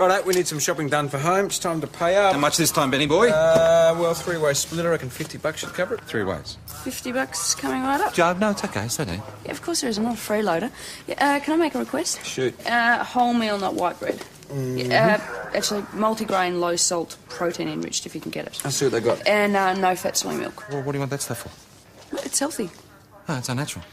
Righto, we need some shopping done for home. It's time to pay up. How much this time, Benny boy? Well, three-way split. I reckon $50 should cover it. 3 ways. $50 coming right up. Joe, no, it's okay. Stay down. Yeah, of course there is. I'm not a freeloader. Yeah, can I make a request? Shoot. Whole meal, not white bread. Yeah, actually, multigrain, low salt, protein enriched, if you can get it. I'll see what they got. And no fat soy milk. Well, what do you want that stuff for? It's healthy. Oh, it's unnatural.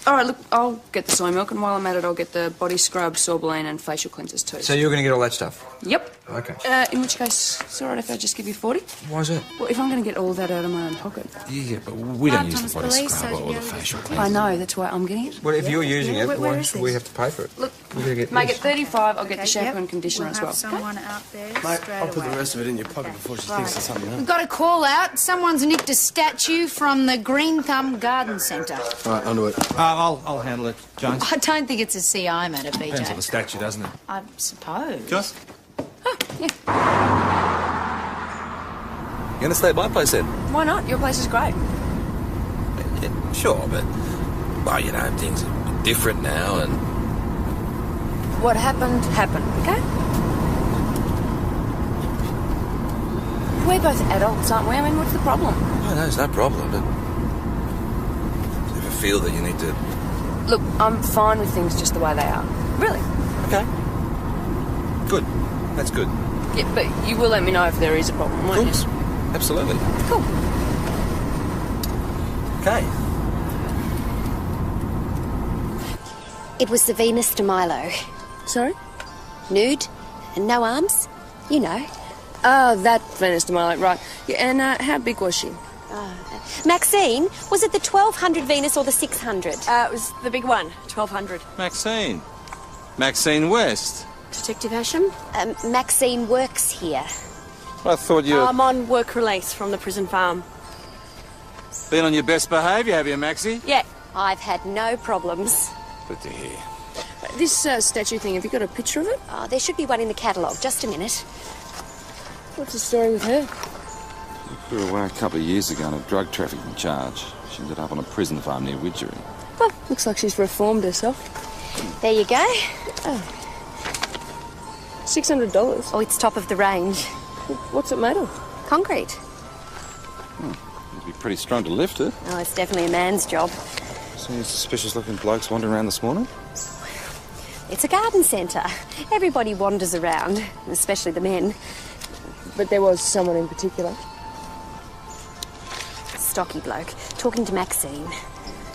All right, look, I'll get the soy milk, and while I'm at it, I'll get the body scrub, sorbeline, and facial cleansers too. So you're going to get all that stuff? Yep. Okay. In which case, it's all right if I just give you 40. Why is that? Well, if I'm going to get all that out of my own pocket. Yeah, but we don't use the body scrub or the facial cleanser. I know, that's why I'm getting it. Well, if you're using it, Where why is should we this? have to pay for it? Look, We're gonna get make this. it 35, I'll get the shampoo and conditioner we'll as well. have someone out there Mate, straight I'll put away. the rest of it in your pocket before she thinks of something else. We've got a call out. Someone's nicked a statue from the Green Thumb Garden Centre. All right, onto it. I'll handle it, Jones. I don't think it's a CI matter, Depends on the BJ. statue, doesn't it? I suppose. Joss? Oh, yeah. You gonna stay at my place then? Why not? Your place is great. Yeah, sure, but... Well, you know, things are different now and... What happened, happened, okay? We're both adults, aren't we? I mean, what's the problem? Oh, no, there's no problem, but... Do you ever feel that you need to... Look, I'm fine with things just the way they are. Really. Okay. Good. That's good. Yeah, but you will let me know if there is a problem, won't Of course. Absolutely. you? Cool. Okay. It was the Venus de Milo. Sorry? Nude and no arms. You know. Oh, that Venus de Milo, right. Yeah, and how big was she? Maxine, was it the 1200 Venus or the 600? It was the big one, 1200. Maxine. Maxine West. Detective Asham? Maxine works here. I thought you... I'm on work release from the prison farm. Been on your best behaviour, have you, Maxie? Yeah. I've had no problems. Good to hear. This statue thing, have you got a picture of it? Oh, there should be one in the catalogue. Just a minute. What's the story with her? Put her away a couple of years ago on a drug trafficking charge. She ended up on a prison farm near Widgery. Well, looks like she's reformed herself. There you go. $600. Oh, it's top of the range. What's it made of? Concrete. It'd be pretty strong to lift it. Oh, it's definitely a man's job. See any suspicious-looking blokes wandering around this morning? It's a garden centre. Everybody wanders around, especially the men. But there was someone in particular. Stocky bloke, talking to Maxine.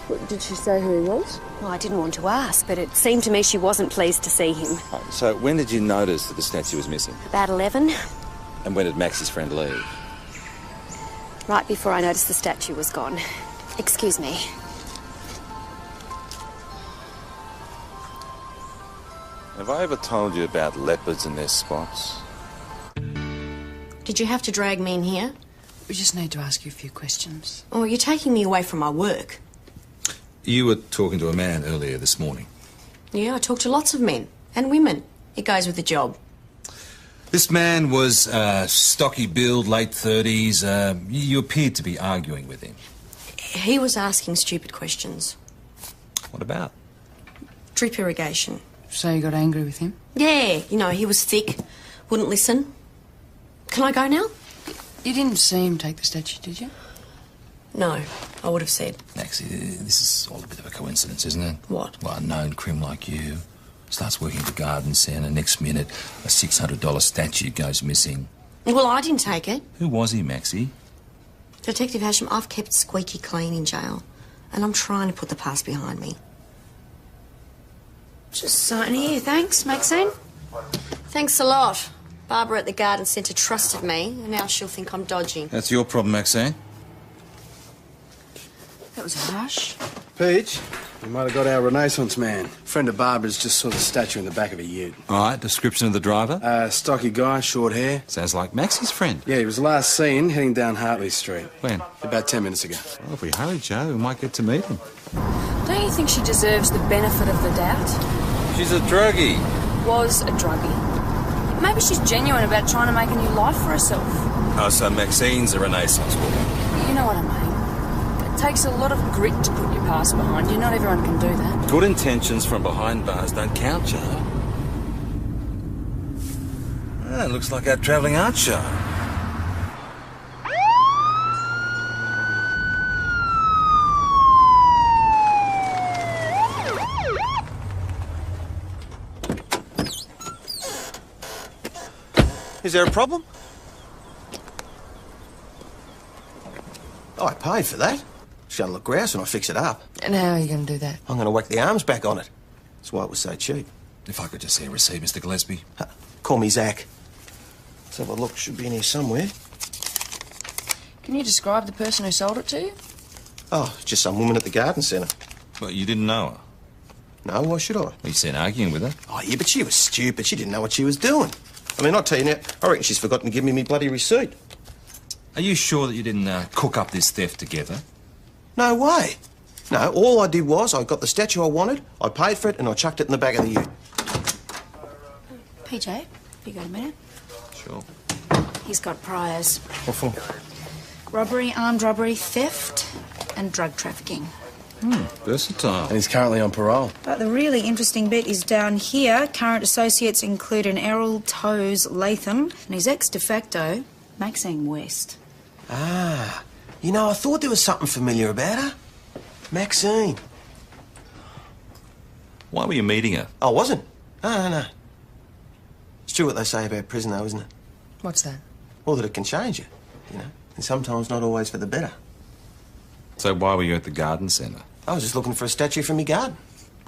What, did she say who he was? Well, I didn't want to ask, but it seemed to me she wasn't pleased to see him. Right, so when did you notice that the statue was missing? About 11, And when did Maxie's friend leave? right before I noticed the statue was gone. Excuse me. Have I ever told you about leopards and their spots? Did you have to drag me in here? We just need to ask you a few questions. Oh, you're taking me away from my work. You were talking to a man earlier this morning. Yeah, I talk to lots of men and women. It goes with the job. This man was stocky build, late 30s. You appeared to be arguing with him. He was asking stupid questions. What about? Drip irrigation. So you got angry with him? Yeah, you know, he was thick, wouldn't listen. Can I go now? You didn't see him take the statue, did you? No, I would have said. Maxie, this is all a bit of a coincidence, isn't it? What? Well, a known crim like you starts working at the garden centre. Next minute, a $600 statue goes missing. Well, I didn't take it. Who was he, Maxie? Detective Hasham, I've kept squeaky clean in jail, and I'm trying to put the past behind me. Just sign here, thanks, Maxine. Thanks a lot. Barbara at the garden centre trusted me, and now she'll think I'm dodgy. That's your problem, Maxine. That was harsh. Peach, you might have got our Renaissance man. Friend of Barbara's just saw the statue in the back of a ute. All right, description of the driver? Stocky guy, short hair. Sounds like Maxie's friend. Yeah, he was last seen heading down Hartley Street. When? About 10 minutes ago. Well, if we hurry, Joe, we might get to meet him. Don't you think she deserves the benefit of the doubt? She's a druggie. Was a druggie. Maybe she's genuine about trying to make a new life for herself. Oh, so Maxine's a Renaissance woman. You know what I mean. It takes a lot of grit to put your past behind you. Not everyone can do that. Good intentions from behind bars don't count, Joe. That looks like our travelling art show. Is there a problem? Oh, I paid for that. It's going to look grouse when I fix it up. And how are you going to do that? I'm going to whack the arms back on it. That's why it was so cheap. If I could just see a receipt, Mr. Gillespie. Call me Zach. Let's have a look. Should be in here somewhere. Can you describe the person who sold it to you? Oh, just some woman at the garden centre. Well, you didn't know her? No, why should I? You said arguing with her. Oh, yeah, but she was stupid. She didn't know what she was doing. I mean, I'll tell you now, I reckon she's forgotten to give me bloody receipt. Are you sure that you didn't cook up this theft together? No way. No, all I did was I got the statue I wanted, I paid for it, and I chucked it in the back of the ute. PJ, you got a minute? Sure. He's got priors. What for? Robbery, armed robbery, theft, and drug trafficking. Versatile. And he's currently on parole. But the really interesting bit is down here. Current associates include an Errol Toes Latham and his ex de facto, Maxine West. Ah, you know, I thought there was something familiar about her. Maxine. Why were you meeting her? I wasn't. No. It's true what they say about prison, though, isn't it? What's that? Well, that it can change you, you know, and sometimes not always for the better. So why were you at the garden centre? I was just looking for a statue for me garden.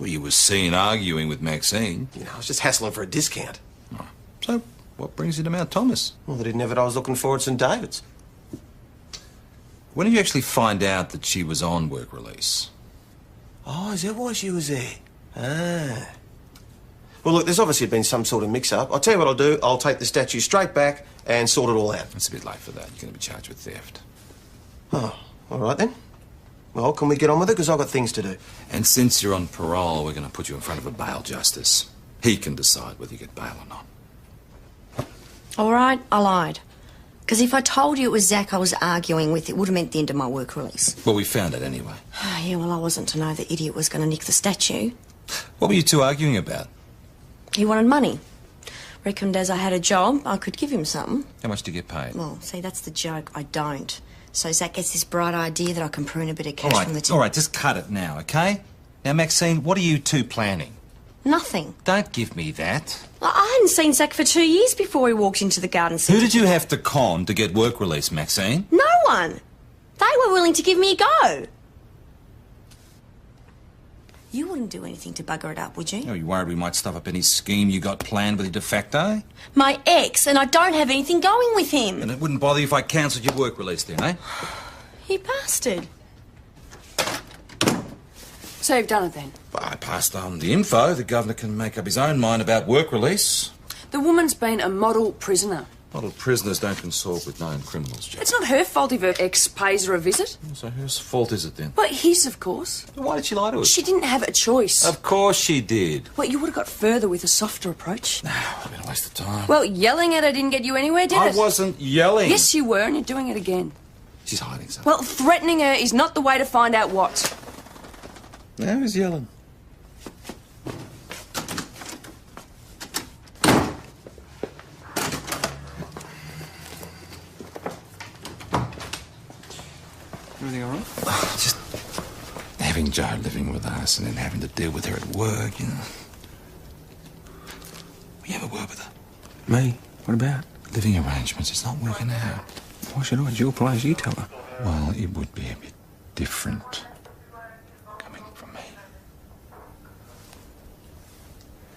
Well, you were seen arguing with Maxine. You know, I was just hassling for a discount. Oh. So what brings you to Mount Thomas? Well, they didn't have what I was looking for at St David's. When did you actually find out that she was on work release? Oh, is that why she was there? Ah. Well, look, there's obviously been some sort of mix-up. I'll tell you what I'll do. I'll take the statue straight back and sort it all out. It's a bit late for that. You're going to be charged with theft. Oh, all right then. Well, can we get on with it? Because I've got things to do. And since you're on parole, we're going to put you in front of a bail justice. He can decide whether you get bail or not. All right, I lied. Because if I told you it was Zach I was arguing with, it would have meant the end of my work release. Well, we found it anyway. Yeah, well, I wasn't to know the idiot was going to nick the statue. What were you two arguing about? He wanted money. Reckoned as I had a job, I could give him something. How much did you get paid? Well, see, that's the joke. I don't. So Zach gets this bright idea that I can prune a bit of cash from the tip. All right, just cut it now, okay? Now, Maxine, what are you two planning? Nothing. Don't give me that. I hadn't seen Zach for 2 years before he walked into the garden centre. Who did you have to con to get work release, Maxine? No one. They were willing to give me a go. You wouldn't do anything to bugger it up, would you? Oh, you worried we might stuff up any scheme you got planned with your de facto? My ex, and I don't have anything going with him. And it wouldn't bother you if I cancelled your work release then, eh? You bastard. So you've done it then? Well, I passed on the info. The governor can make up his own mind about work release. The woman's been a model prisoner. Model prisoners don't consort with known criminals, Jack. It's not her fault if her ex pays her a visit. So whose fault is it then? Well, his, of course. Why did she lie to us? She didn't have a choice. Of course she did. Well, you would have got further with a softer approach. No, I've been a waste of time. Well, yelling at her didn't get you anywhere, did it? I wasn't yelling. Yes, you were, and you're doing it again. She's hiding something. Well, threatening her is not the way to find out what. Now who's yelling? Everything all right? Just having Jo living with us and then having to deal with her at work, you know. We have a word with her. Me? What about? Living arrangements, it's not working out. Why should I? It's your place. You tell her. Well, it would be a bit different coming from me.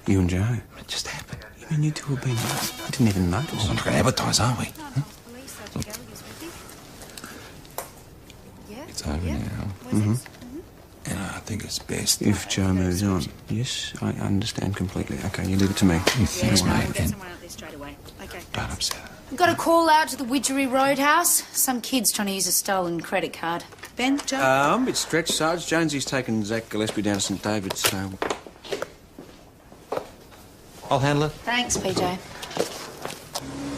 You and Joe? It just happened. You mean you two have been... I didn't even notice. Well, we're not going to advertise, are we? Huh? It's over now. Mm-hmm. And I think it's best. If Joe moves on. Yes, I understand completely. Okay, you leave it to me. You think, mate, and Okay. don't upset her. Got a call out to the Widgery Roadhouse. Some kid's trying to use a stolen credit card. Ben, Joe? I'm a bit stretched, Sarge. Jonesy's taken Zach Gillespie down to St David's, so... I'll handle it. Thanks, PJ.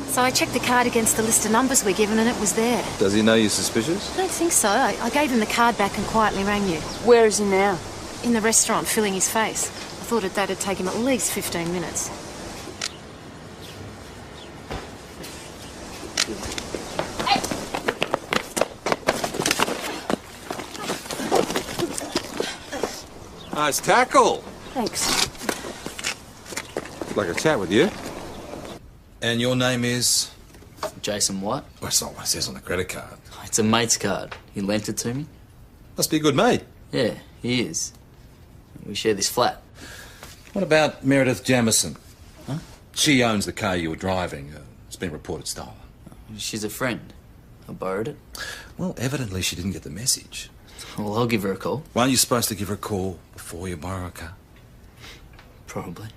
So I checked the card against the list of numbers we're given and it was there. Does he know you're suspicious? I don't think so. I gave him the card back and quietly rang you. Where is he now? In the restaurant, filling his face. I thought that'd take him at least 15 minutes. Nice tackle. Thanks. I'd like a chat with you. And your name is? Jason what? Well, that's not what it says on the credit card. It's a mate's card. He lent it to me. Must be a good mate. Yeah, he is. We share this flat. What about Meredith Jamison? Huh? She owns the car you were driving. It's been reported stolen. She's a friend. I borrowed it. Well, evidently she didn't get the message. Well, I'll give her a call. Weren't you supposed to give her a call before you borrow a car? Probably.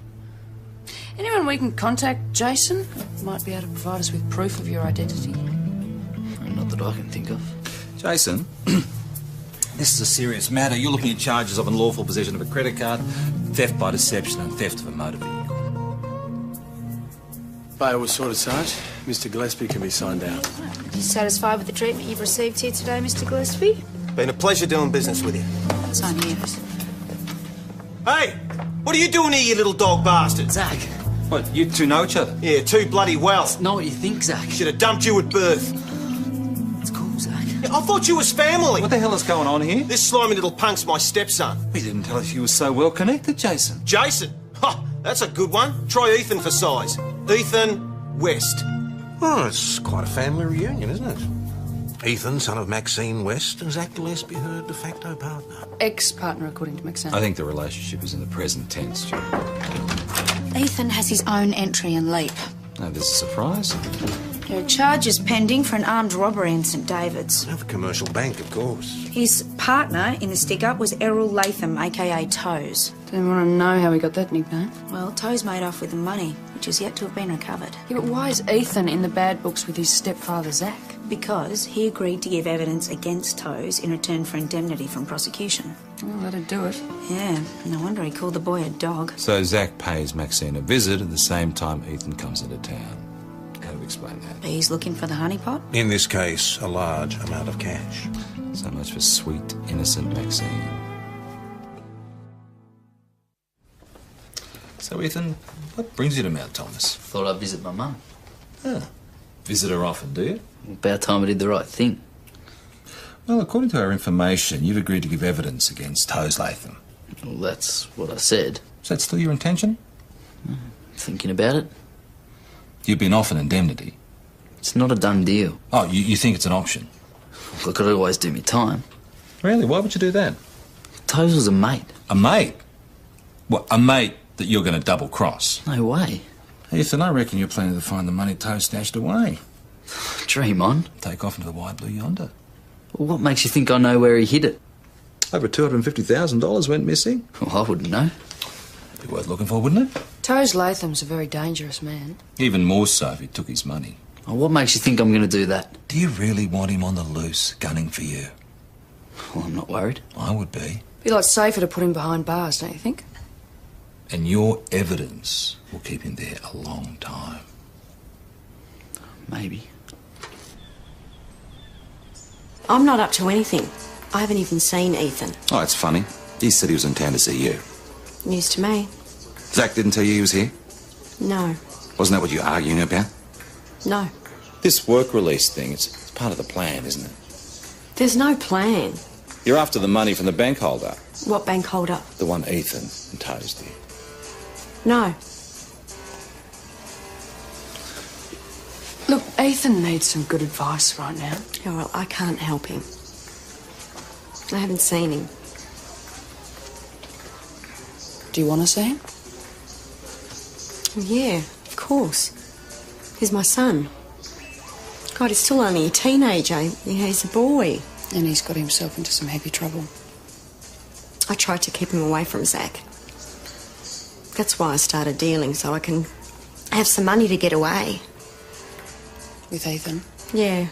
Anyone we can contact, Jason? Might be able to provide us with proof of your identity. Not that I can think of. Jason, this is a serious matter. You're looking at charges of unlawful possession of a credit card, theft by deception, and theft of a motor vehicle. Bail was sorted, Sarge. Mr. Gillespie can be signed out. You satisfied with the treatment you've received here today, Mr. Gillespie? Been a pleasure doing business with you. Sign here. Hey! What are you doing here, you little dog bastard? Zach. What, you two know each other? Yeah, too bloody well. Know what you think, Zach. Should have dumped you at birth. It's cool, Zach. Yeah, I thought you was family. What the hell is going on here? This slimy little punk's my stepson. You didn't tell us you were so well connected, Jason. Jason? Ha! That's a good one. Try Ethan for size. Ethan West. Well, it's quite a family reunion, isn't it? Ethan, son of Maxine West, and Zach Gillespie, her de facto partner. Ex-partner, according to Maxine. I think the relationship is in the present tense, Stuart. Ethan has his own entry in Leap. Now, this is a surprise. There are charges pending for an armed robbery in St David's. Of a commercial bank, of course. His partner in the stick-up was Errol Latham, a.k.a. Toes. Do you want to know how he got that nickname? Well, Toes made off with the money, which is yet to have been recovered. Yeah, but why is Ethan in the bad books with his stepfather, Zach? Because he agreed to give evidence against Toes in return for indemnity from prosecution. Well, that'd do it. Yeah, no wonder he called the boy a dog. So Zach pays Maxine a visit at the same time Ethan comes into town. How do we explain that? He's looking for the honeypot? In this case, a large amount of cash. So much for sweet, innocent Maxine. So, Ethan, what brings you to Mount Thomas? Thought I'd visit my mum. Ah, visit her often, do you? About time I did the right thing. Well, according to our information, you've agreed to give evidence against Toes Latham. Well, that's what I said. Is that still your intention? Thinking about it. You've been offered indemnity. It's not a done deal. Oh, you think it's an option? I could always do me time. Really? Why would you do that? Toes was a mate. A mate? What, a mate that you're going to double-cross? No way. Ethan, I reckon you're planning to find the money Toes stashed away. Dream on. Take off into the wide blue yonder. Well, what makes you think I know where he hid it? Over $250,000 went missing. Well, I wouldn't know. Be worth looking for, wouldn't it? Toes Latham's a very dangerous man. Even more so if he took his money. Well, what makes you think I'm going to do that? Do you really want him on the loose, gunning for you? Well, I'm not worried. I would be. Be a lot safer to put him behind bars, don't you think? And your evidence will keep him there a long time. Maybe. I'm not up to anything. I haven't even seen Ethan. Oh, it's funny. He said he was in town to see you. News to me. Zach didn't tell you he was here? No. Wasn't that what you were arguing about? No. This work release thing, it's part of the plan, isn't it? There's no plan. You're after the money from the bank holder. What bank holder? The one Ethan and Toes did. No. Look, Ethan needs some good advice right now. Yeah, well, I can't help him. I haven't seen him. Do you want to see him? Yeah, of course. He's my son. God, he's still only a teenager. He's a boy. And he's got himself into some heavy trouble. I tried to keep him away from Zach. That's why I started dealing, so I can have some money to get away. With Ethan? Yeah.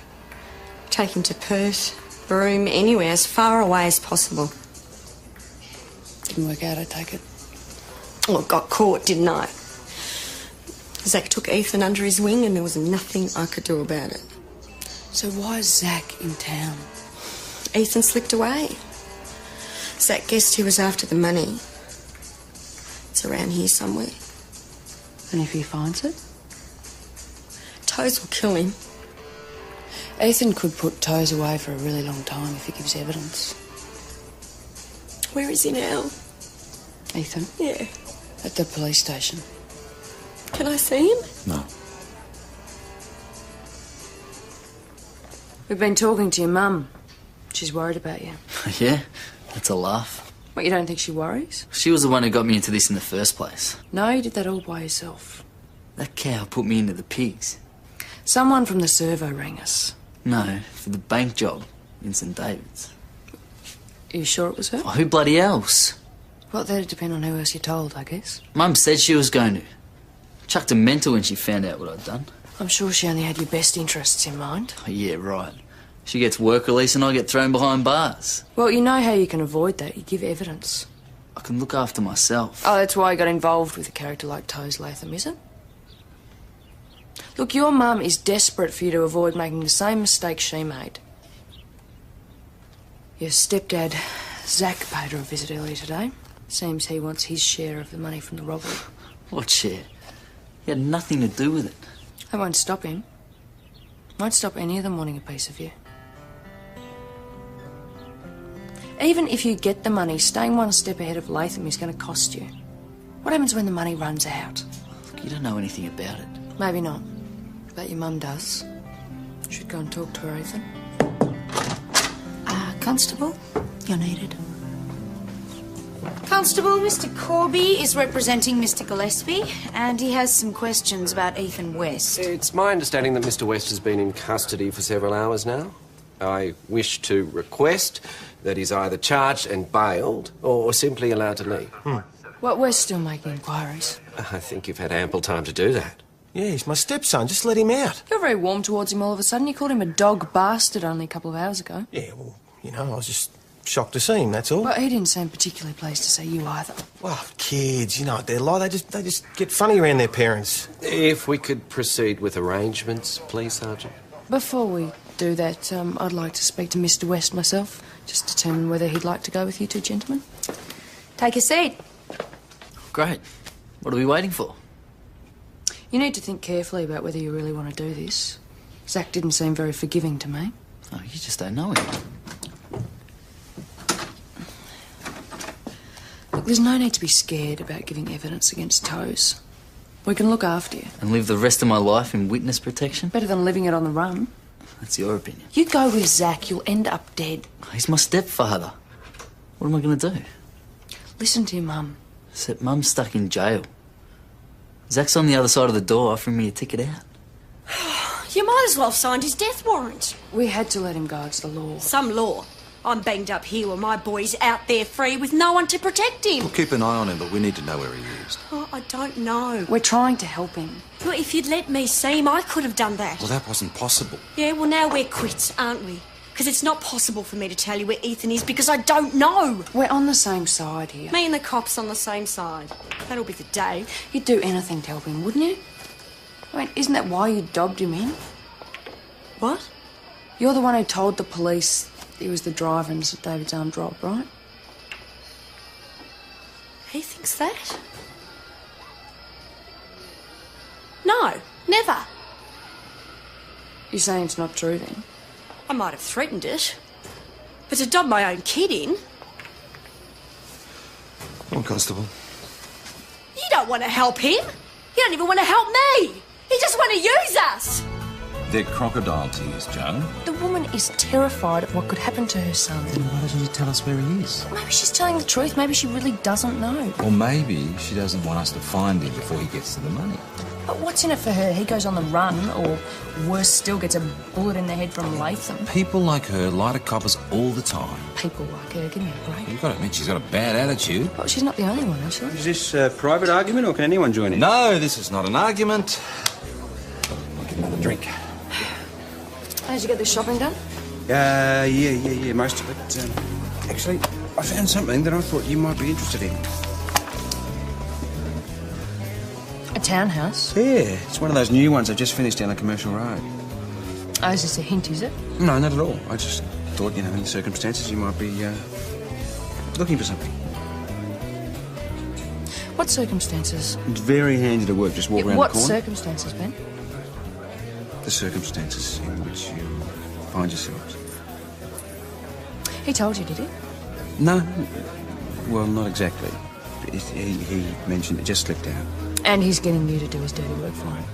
Take him to Perth, Broome, anywhere, as far away as possible. Didn't work out, I take it. Well, got caught, didn't I? Zach took Ethan under his wing and there was nothing I could do about it. So why is Zach in town? Ethan slipped away. Zach guessed he was after the money. It's around here somewhere. And if he finds it? Toes will kill him. Ethan could put Toes away for a really long time if he gives evidence. Where is he now? Ethan? Yeah. At the police station. Can I see him? No. We've been talking to your mum. She's worried about you. Yeah? That's a laugh. What, you don't think she worries? She was the one who got me into this in the first place. No, you did that all by yourself. That cow put me into the pigs. Someone from the servo rang us. No, for the bank job in St David's. Are you sure it was her? Oh, who bloody else? Well, that'd depend on who else you told, I guess. Mum said she was going to. Chucked her mental when she found out what I'd done. I'm sure she only had your best interests in mind. Oh, yeah, right. She gets work release and I get thrown behind bars. Well, you know how you can avoid that. You give evidence. I can look after myself. Oh, that's why you got involved with a character like Toes Latham, is it? Look, your mum is desperate for you to avoid making the same mistake she made. Your stepdad, Zach, paid her a visit earlier today. Seems he wants his share of the money from the robbery. What share? He had nothing to do with it. That won't stop him. Won't stop any of them wanting a piece of you. Even if you get the money, staying one step ahead of Latham is going to cost you. What happens when the money runs out? Look, you don't know anything about it. Maybe not. But your mum does. You should go and talk to her, Ethan. Constable, you're needed. Constable, Mr. Corby is representing Mr. Gillespie, and he has some questions about Ethan West. It's my understanding that Mr. West has been in custody for several hours now. I wish to request that he's either charged and bailed or simply allowed to leave. Well, we're still making inquiries. I think you've had ample time to do that. Yeah, he's my stepson. Just let him out. You're very warm towards him all of a sudden. You called him a dog bastard only a couple of hours ago. Yeah, well, you know, I was just shocked to see him, that's all. Well, he didn't seem particularly pleased to see you either. Well, kids, you know what they're like. They just get funny around their parents. If we could proceed with arrangements, please, Sergeant. Before we do that, I'd like to speak to Mr. West myself, just determine whether he'd like to go with you two gentlemen. Take a seat. Great. What are we waiting for? You need to think carefully about whether you really want to do this. Zach didn't seem very forgiving to me. Oh, you just don't know him. Look, there's no need to be scared about giving evidence against Toes. We can look after you. And live the rest of my life in witness protection? Better than living it on the run. That's your opinion. You go with Zach, you'll end up dead. He's my stepfather. What am I going to do? Listen to your mum. Except Mum's stuck in jail. Zach's on the other side of the door offering me a ticket out. You might as well have signed his death warrant. We had to let him go. It's the law. Some law. I'm banged up here while my boy's out there free with no one to protect him. We'll keep an eye on him, but we need to know where he is. Oh, I don't know. We're trying to help him. Well, if you'd let me see him, I could have done that. Well, that wasn't possible. Yeah, well, now we're quits, aren't we? Because it's not possible for me to tell you where Ethan is because I don't know. We're on the same side here. Me and the cops on the same side. That'll be the day. You'd do anything to help him, wouldn't you? I mean, isn't that why you dobbed him in? What? You're the one who told the police he was the driver in St David's armed rob, right? He thinks that? No, never. You're saying it's not true, then? I might have threatened it. But to dob my own kid in... Come on, Constable. You don't want to help him. You don't even want to help me. You just want to use us. They're crocodile tears, Joe. The woman is terrified of what could happen to her son. Then why doesn't she tell us where he is? Maybe she's telling the truth. Maybe she really doesn't know. Or maybe she doesn't want us to find him before he gets to the money. But what's in it for her? He goes on the run, or worse still, gets a bullet in the head from Latham. People like her lie to coppers all the time. People like her, give me a break. You've got to admit she's got a bad attitude. Well, she's not the only one, actually. Is this a private argument, or can anyone join in? No, this is not an argument. I'll get another drink. How did you get this shopping done? Yeah, most of it. Actually, I found something that I thought you might be interested in. A townhouse? Yeah, it's one of those new ones I've just finished down a commercial road. Oh, is this a hint, is it? No, not at all. I just thought, in the circumstances, you might be looking for something. What circumstances? It's very handy to work. Just walk around what the corner. Circumstances, Ben? The circumstances in which you find yourselves. He told you, did he? No, well, not exactly. He mentioned it just slipped out. And he's getting you to do his dirty work for him.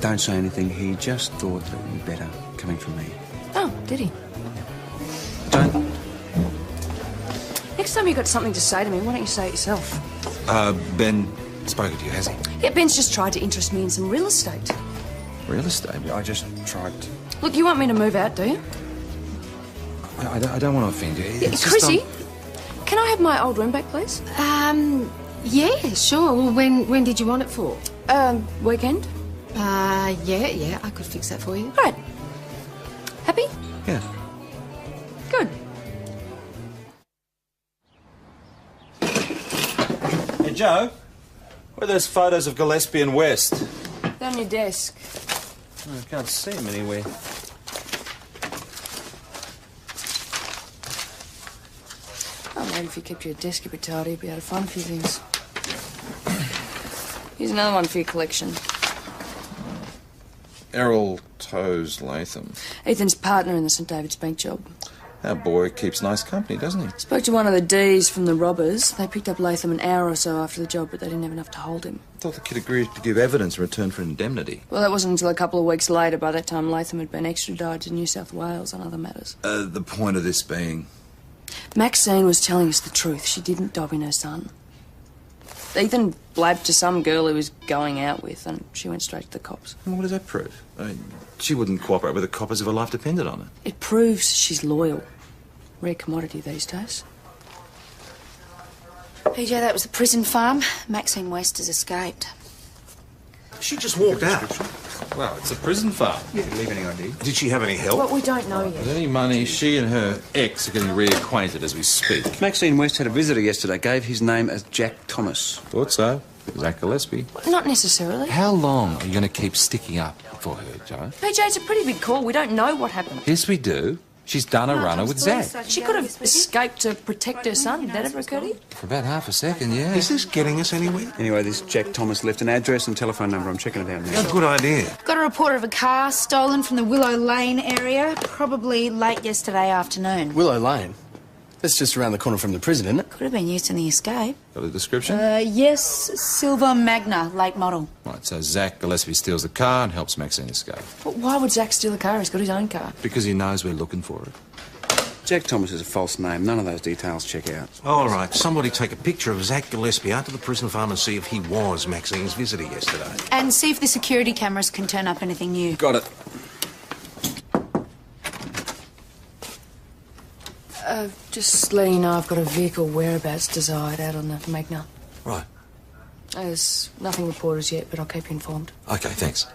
Don't say anything. He just thought that it would be better coming from me. Oh, did he? Don't. Next time you've got something to say to me, why don't you say it yourself? Ben spoken to you, has he? Yeah, Ben's just tried to interest me in some real estate. Real estate? I just tried to... Look, you want me to move out, do you? I don't want to offend you. Yeah, It's Chrissy, just, can I have my old room back, please? Yeah, sure. Well, when did you want it for? Weekend. Yeah, I could fix that for you. All right. Happy? Yeah. Good. Hey, Joe, where are those photos of Gillespie and West? They're on your desk. I can't see them anywhere. Oh, maybe if you kept your desk a bit tidy, you'd be able to find a few things. Here's another one for your collection. Errol Toes Latham. Ethan's partner in the St David's Bank job. Our boy keeps nice company, doesn't he? Spoke to one of the Ds from the robbers. They picked up Latham an hour or so after the job, but they didn't have enough to hold him. I thought the kid agreed to give evidence in return for indemnity. Well, that wasn't until a couple of weeks later. By that time, Latham had been extradited to New South Wales on other matters. The point of this being... Maxine was telling us the truth. She didn't dob in her son. Ethan blabbed to some girl he was going out with, and she went straight to the cops. Well, what does that prove? I mean, she wouldn't cooperate with the coppers if her life depended on it. It proves she's loyal. Rare commodity these days. PJ, that was the prison farm. Maxine West has escaped. She just walked out. Well, it's a prison farm. You didn't leave any ID. Did she have any help? Well, we don't know yet. With any money, she and her ex are getting reacquainted as we speak. Maxine West had a visitor yesterday. Gave his name as Jack Thomas. Thought so. Zach Gillespie. Not necessarily. How long are you going to keep sticking up for her, Joe? PJ, it's a pretty big call. We don't know what happened. Yes, we do. She's done a runner with Zach. She could have escaped to protect her son. Did that ever occur to you? For about half a second, yeah. Is this getting us anywhere? Anyway, this Jack Thomas left an address and telephone number. I'm checking it out now. A good idea. Got a report of a car stolen from the Willow Lane area, probably late yesterday afternoon. Willow Lane? That's just around the corner from the prison, isn't it? Could have been used in the escape. Got a description? Yes, silver Magna, late model. Right, so Zach Gillespie steals the car and helps Maxine escape. But why would Zach steal a car? He's got his own car. Because he knows we're looking for it. Jack Thomas is a false name. None of those details check out. All right, somebody take a picture of Zach Gillespie out to the prison farm and see if he was Maxine's visitor yesterday. And see if the security cameras can turn up anything new. Got it. Just letting you know I've got a vehicle whereabouts desired out on the Magna. Right. There's nothing reported as yet, but I'll keep you informed. Okay, thanks.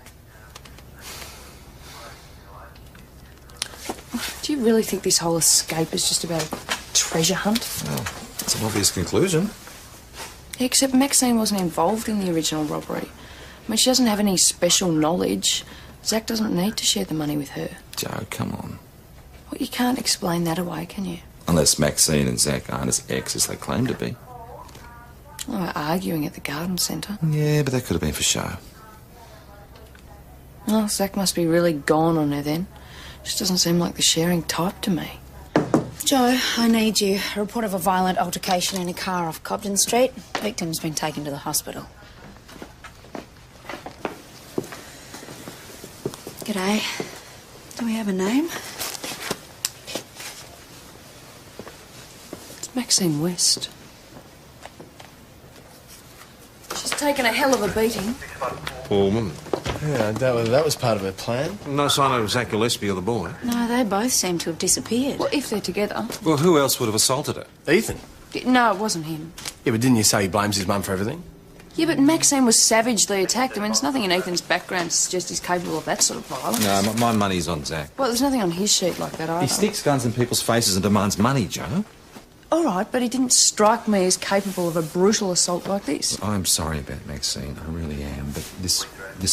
Do you really think this whole escape is just about a treasure hunt? Well, that's an obvious conclusion. Yeah, except Maxine wasn't involved in the original robbery. I mean, she doesn't have any special knowledge. Zach doesn't need to share the money with her. Joe, come on. Well, you can't explain that away, can you? Unless Maxine and Zach aren't as ex as they claim to be. Well, they were arguing at the garden centre. Yeah, but that could have been for show. Well, Zach must be really gone on her then. Just doesn't seem like the sharing type to me. Joe, I need you. A report of a violent altercation in a car off Cobden Street. Victim's been taken to the hospital. G'day. Do we have a name? It's Maxine West. She's taken a hell of a beating. Poor woman. Yeah, I doubt whether that was part of her plan. No sign of Zach Gillespie or the boy. No, they both seem to have disappeared. Well, if they're together. Well, who else would have assaulted her? Ethan? No, it wasn't him. Yeah, but didn't you say he blames his mum for everything? Yeah, but Maxine was savagely attacked. I mean, there's nothing in Ethan's background to suggest he's capable of that sort of violence. No, my money's on Zach. Well, there's nothing on his sheet like that either. He sticks guns in people's faces and demands money, Joe. All right, but he didn't strike me as capable of a brutal assault like this. I'm sorry about Maxine, I really am, but this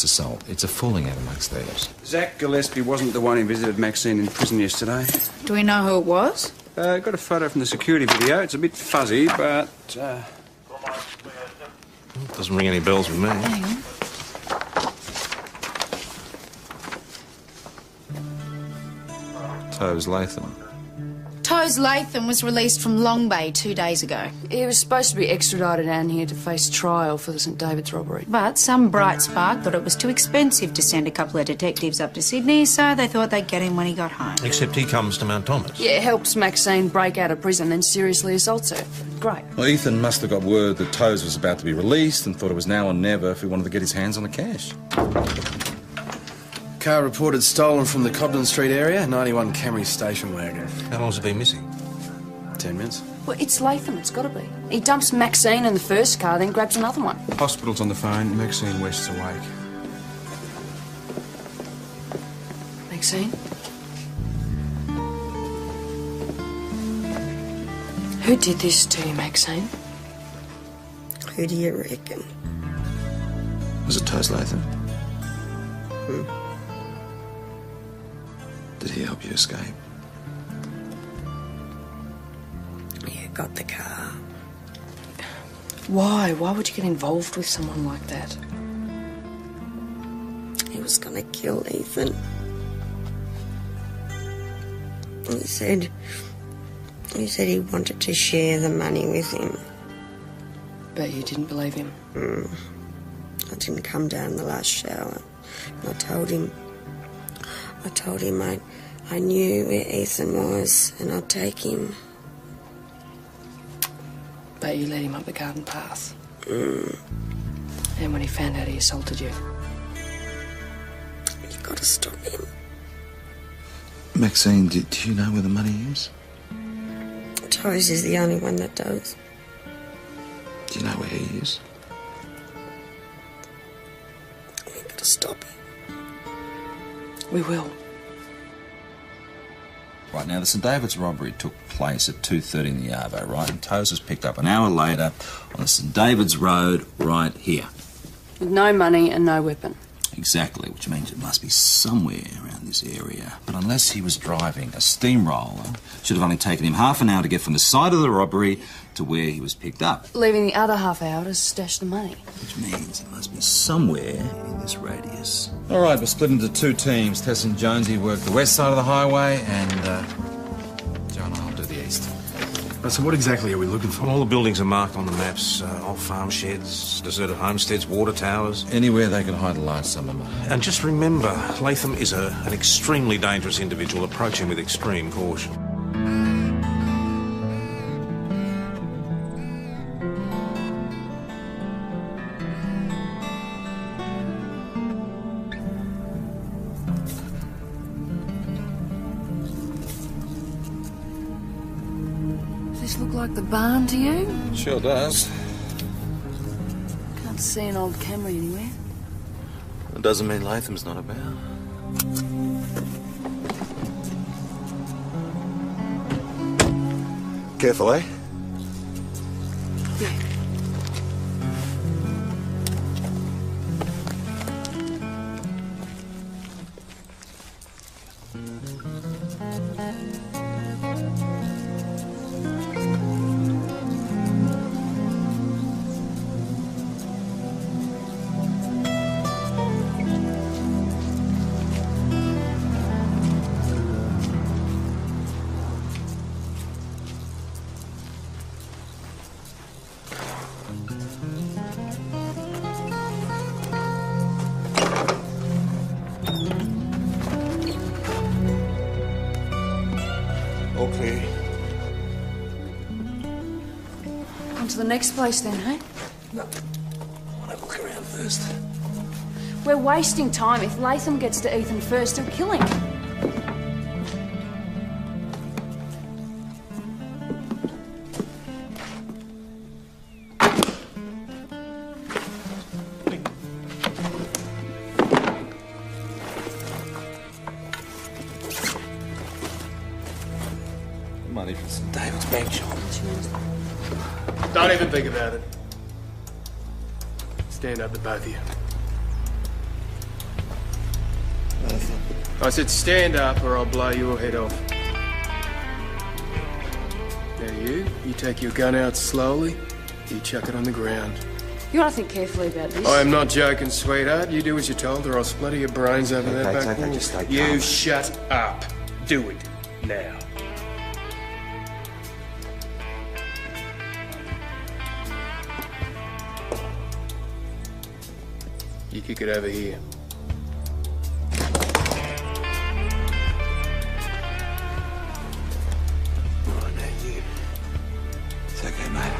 assault, it's a falling out amongst theirs. Zach Gillespie wasn't the one who visited Maxine in prison yesterday. Do we know who it was? Got a photo from the security video. It's a bit fuzzy, but... Doesn't ring any bells with me. Hang on. Toes Latham. Toes Toes Latham was released from Long Bay 2 days ago. He was supposed to be extradited down here to face trial for the St David's robbery. But some bright spark thought it was too expensive to send a couple of detectives up to Sydney, so they thought they'd get him when he got home. Except he comes to Mount Thomas. Yeah, helps Maxine break out of prison, then seriously assaults her. Great. Well, Ethan must have got word that Toes was about to be released and thought it was now or never if he wanted to get his hands on the cash. Car reported stolen from the Cobden Street area, 91 Camry station wagon. How long's it been missing? 10 minutes. Well, it's Latham, it's got to be. He dumps Maxine in the first car, then grabs another one. Hospital's on the phone. Maxine West's awake. Maxine? Who did this to you, Maxine? Who do you reckon? Was it Toes Latham? Did he help you escape? You got the car. Why? Why would you get involved with someone like that? He was gonna kill Ethan. He said he wanted to share the money with him. But you didn't believe him? I didn't come down the last shower. I told him I knew where Ethan was and I'd take him. But you led him up the garden path. And when he found out he assaulted you? You've got to stop him. Maxine, do you know where the money is? Toes is the only one that does. Do you know where he is? We've got to stop him. We will. Right, now the St David's robbery took place at 2:30 in the Arvo, right? And Toes was picked up an hour later on the St David's Road right here. With no money and no weapon. Exactly, which means it must be somewhere around this area. But unless he was driving a steamroller, it should have only taken him half an hour to get from the site of the robbery to where he was picked up. Leaving the other half hour to stash the money. Which means it must be somewhere in this radius. All right, we're split into two teams. Tess and Jonesy work the west side of the highway, and John and I'll do the east. So what exactly are we looking for? All the buildings are marked on the maps. Old farm sheds, deserted homesteads, water towers. Anywhere they can hide a large sum of money. And just remember, Latham is an extremely dangerous individual. Approach him with extreme caution. Look like the barn to you? Sure does. Can't see an old Camry anywhere. It doesn't mean Latham's not about. Careful, eh? Yeah. All clear. On to the next place then, hey? No. I want to look around first. We're wasting time. If Latham gets to Ethan first, he'll kill him. Money from St David's bank shop. Don't even think about it. Stand up, the both of you. I said stand up or I'll blow your head off. Now you take your gun out slowly, you chuck it on the ground. You want to think carefully about this? I am not joking, sweetheart. You do as you're told or I'll splatter your brains over that back wall. Just stay You calm. shut up. Do it now. You kick it over here. Oh, now you. It's okay, mate.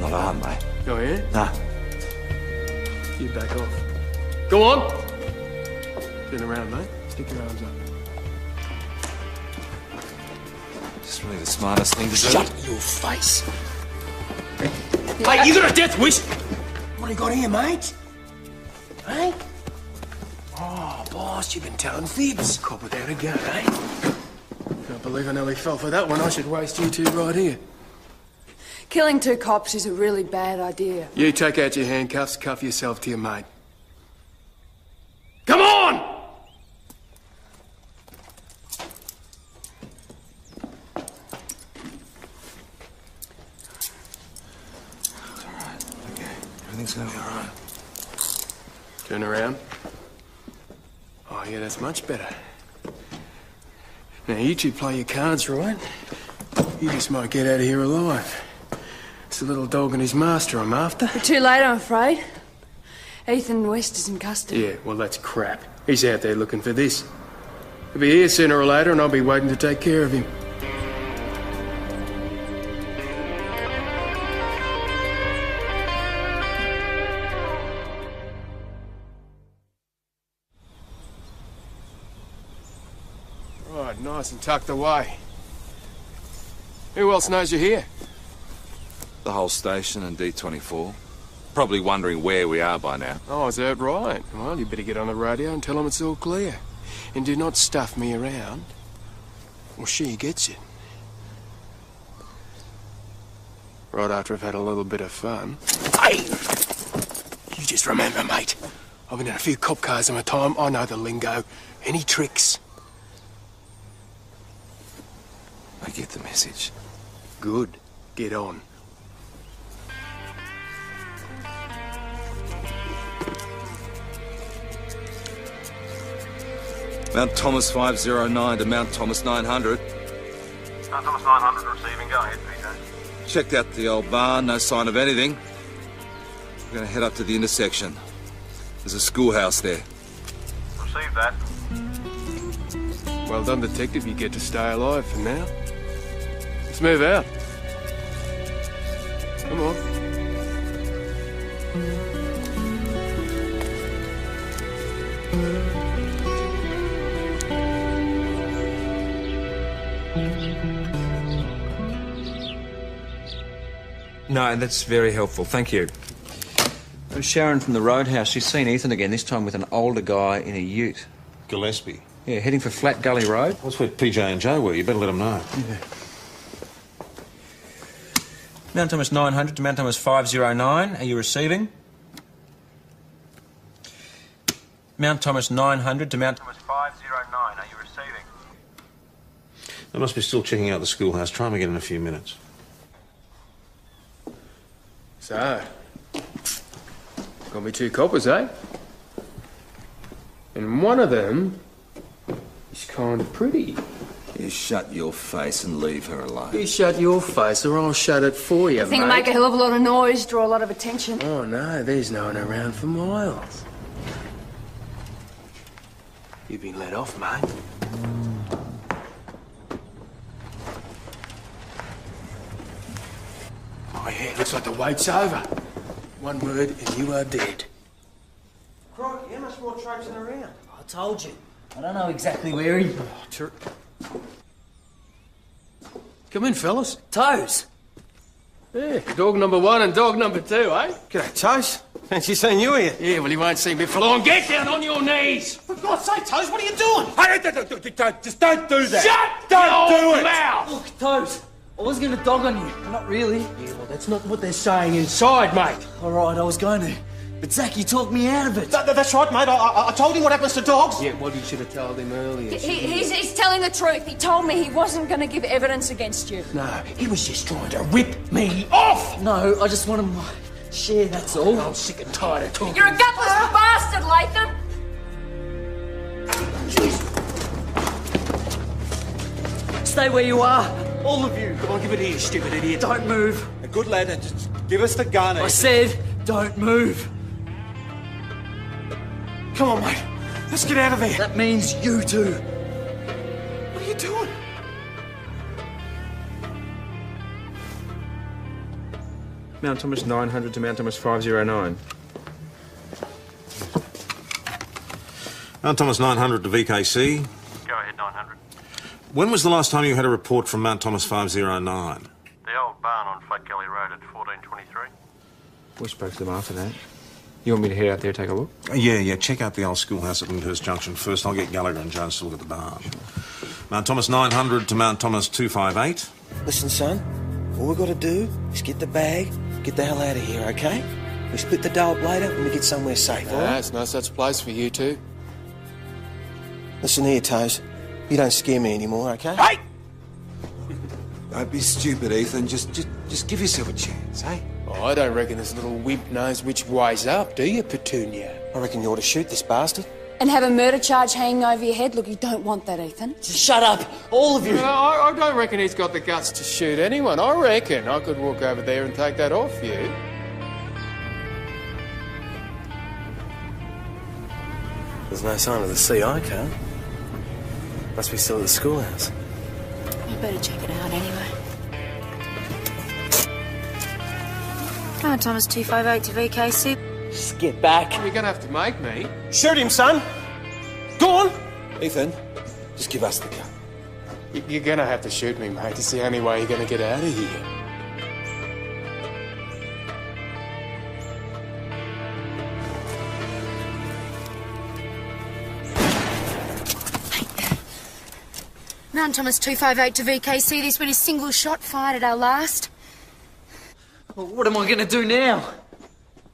Not hard, mate. Oh, yeah? Nah. You back off. Go on! Turn around, mate. Stick your arms up. It's really the smartest thing to do. Shut your face! Hey, you got a death wish? What do you got here, mate? Hey? Oh, boss, you've been telling fibs. Cop without a gun, eh? Can't believe I nearly fell for that one. I should waste you two right here. Killing 2 cops is a really bad idea. You take out your handcuffs, cuff yourself to your mate. Come on! Everything's gonna be all right. Turn around. Oh, yeah, that's much better. Now, you two play your cards right. You just might get out of here alive. It's the little dog and his master I'm after. We're too late, I'm afraid. Ethan West is in custody. Yeah, well, that's crap. He's out there looking for this. He'll be here sooner or later, and I'll be waiting to take care of him. Right, nice and tucked away. Who else knows you're here? The whole station and D24. Probably wondering where we are by now. Oh, is that right? Well, you better get on the radio and tell them it's all clear. And do not stuff me around, or she gets it. Right after I've had a little bit of fun. Hey! You just remember, mate. I've been in a few cop cars in my time. I know the lingo. Any tricks? I get the message. Good. Get on. Mount Thomas 509 to Mount Thomas 900. Mount Thomas 900 receiving. Go ahead, PJ. Checked out the old barn, no sign of anything. We're going to head up to the intersection. There's a schoolhouse there. Receive that. Well done, Detective. You get to stay alive for now. Let's move out. Come on. No, that's very helpful. Thank you. Sharon from the Roadhouse, she's seen Ethan again, this time with an older guy in a ute. Gillespie. Yeah, heading for Flat Gully Road. That's where PJ and Joe were. You better let them know. Yeah. Mount Thomas 900 to Mount Thomas 509. Are you receiving? Mount Thomas 900 to Mount Thomas 509. Are you receiving? They must be still checking out the schoolhouse. Try them again in a few minutes. So, got me 2 coppers, eh? And one of them is kind of pretty. You shut your face and leave her alone. You shut your face or I'll shut it for you, I think mate. make a hell of a lot of noise, draw a lot of attention. Oh, no, there's no one around for miles. You've been let off, mate. Oh, yeah, looks like the wait's over. One word and you are dead. Crikey, how much more traipsing around? I told you. I don't know exactly where he... Come in, fellas. Toes. Yeah, dog number 1 and dog number 2, eh? G'day, Toes. Fancy seeing you here. Yeah, well, he won't see me for long. Get down on your knees! For God's sake, Toes, what are you doing? Hey, just don't do that! Shut Don't your do it! mouth! Look, Toes, I was going to dog on you, but not really. Yeah, well, that's not what they're saying inside, mate. All right, I was going to. But Zach, you talked me out of it. That's right, mate. I told him what happens to dogs. Yeah, what you should have told him earlier. He's telling the truth. He told me he wasn't going to give evidence against you. No, he was just trying to rip me off! No, I just want to share, that's all. I'm sick and tired of talking. You're a gutless bastard, Latham! Stay where you are, all of you. Come on, give it here, stupid idiot. Don't move. A good lad, and just give us the gun. I said, don't move. Come on, mate. Let's get out of here. That means you too. What are you doing? Mount Thomas 900 to Mount Thomas 509. Mount Thomas 900 to VKC. Go ahead, 900. When was the last time you had a report from Mount Thomas 509? The old barn on Flat Gully Road at 1423. We spoke to them after that. You want me to head out there and take a look? Yeah, check out the old schoolhouse at Lyndhurst Junction first. I'll get Gallagher and Jones to look at the barn. Mount Thomas 900 to Mount Thomas 258. Listen, son. All we've got to do is get the bag, get the hell out of here, OK? We split the dough up later and we get somewhere safe, all right? It's no such place for you two. Listen here, Toes. You don't scare me anymore, OK? Hey! Don't be stupid, Ethan. Just give yourself a chance, eh? Oh, I don't reckon this little wimp knows which way's up, do you, Petunia? I reckon you ought to shoot this bastard. And have a murder charge hanging over your head? Look, you don't want that, Ethan. Just shut up, all of you. I don't reckon he's got the guts to shoot anyone. I reckon I could walk over there and take that off you. There's no sign of the CI car. Must be still at the schoolhouse. You better check it out anyway. Come on, Thomas 258 to VKC. Just get back. You're gonna have to make me. Shoot him, son! Go on! Ethan, just give us the gun. You're gonna have to shoot me, mate. It's the only way you're gonna get out of here. Mount Thomas 258 to VKC. There's been a single shot fired at our last. Well, what am I going to do now?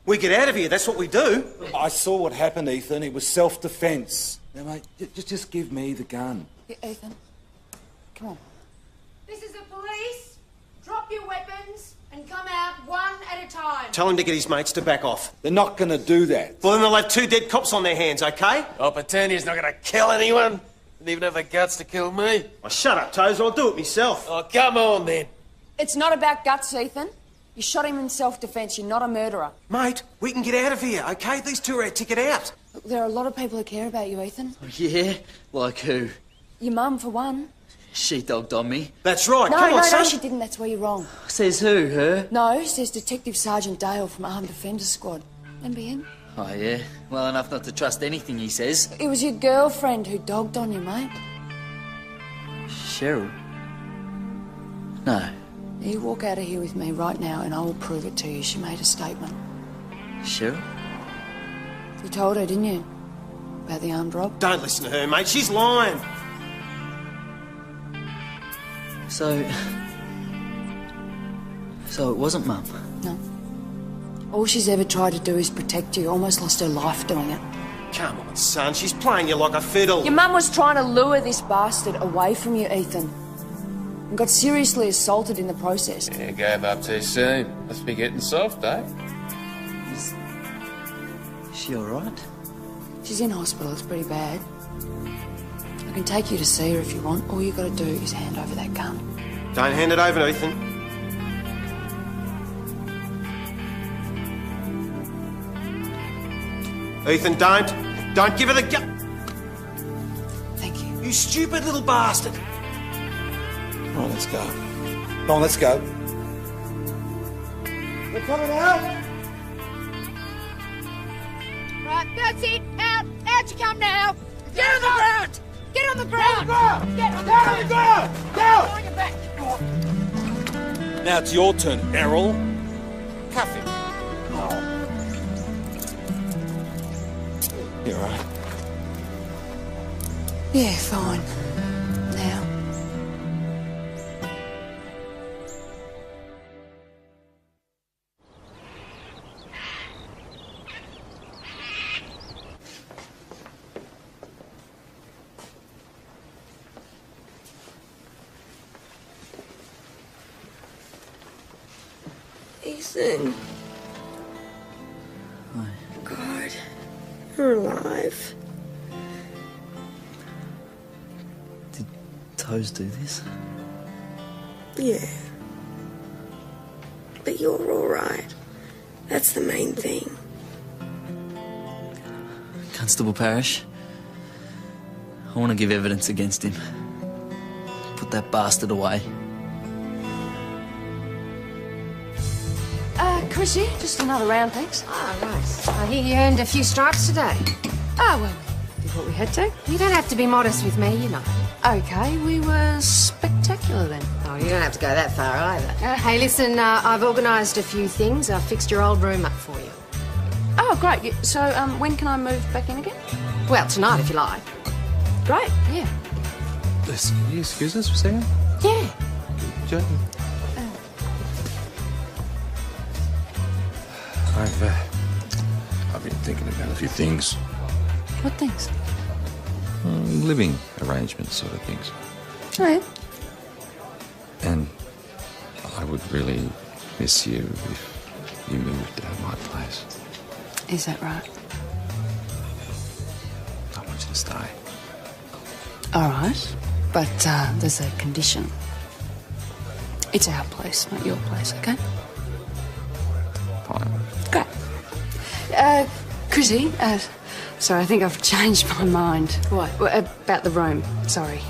We get out of here, that's what we do. I saw what happened, Ethan. It was self-defence. Now, mate, just give me the gun. Yeah, Ethan, come on. This is the police. Drop your weapons and come out one at a time. Tell him to get his mates to back off. They're not going to do that. Well, then they'll have 2 dead cops on their hands, OK? Oh, Petunia's not gonna kill anyone. Didn't even have the guts to kill me. Oh, shut up, Toes. I'll do it myself. Oh, come on, then. It's not about guts, Ethan. You shot him in self-defence. You're not a murderer. Mate, we can get out of here, OK? These 2 are our ticket out. Look, there are a lot of people who care about you, Ethan. Yeah? Like who? Your mum, for one. She dogged on me. That's right. No, Come on, no, son. no, she didn't. That's where you're wrong. Says who, her? No, says Detective Sergeant Dale from Armed Defenders Squad. Remember him? Oh, yeah? Well enough not to trust anything he says. It was your girlfriend who dogged on you, mate. Cheryl? No. You walk out of here with me right now and I will prove it to you. She made a statement. Cheryl? You told her, didn't you? About the armed rob? Don't listen to her, mate. She's lying. So it wasn't Mum? No. All she's ever tried to do is protect you. Almost lost her life doing it. Come on, son. She's playing you like a fiddle. Your mum was trying to lure this bastard away from you, Ethan. And got seriously assaulted in the process. Yeah, gave up too soon. Must be getting soft, eh? Is she all right? She's in hospital. It's pretty bad. I can take you to see her if you want. All you got to do is hand over that gun. Don't hand it over, Ethan. Ethan, don't. Don't give her the gun. Thank you. You stupid little bastard. Come on, let's go. Come on, let's go. We're coming out. Right, that's it. Out. Out you come now. Get on the ground. Get on the ground. Get on the ground. Down. On your back. Now it's your turn, Errol. Cuff him. You all right? Yeah, fine. Now. Ethan. Hi. God, you're alive. Did Toes do this? Yeah. But you're all right. That's the main thing. Constable Parrish, I want to give evidence against him. Put that bastard away. Chrissy, just another round, thanks. Oh, right. I hear you earned a few stripes today. Oh, well, we did what we had to. You don't have to be modest with me, you know. Okay, we were spectacular then. Oh, you don't have to go that far either. Hey, listen, I've organised a few things. I've fixed your old room up for you. Oh, great. So, when can I move back in again? Well, tonight, if you like. Great, yeah. Listen, can you excuse us for a second? Yeah. Joking. I've been thinking about a few things. What things? Living arrangements, sort of things. Oh, yeah? And I would really miss you if you moved out of my place. Is that right? I want you to stay. All right, but there's a condition. It's our place, not your place, okay? Fine. Great. Chrissy, sorry, I think I've changed my mind. What? About the room, sorry.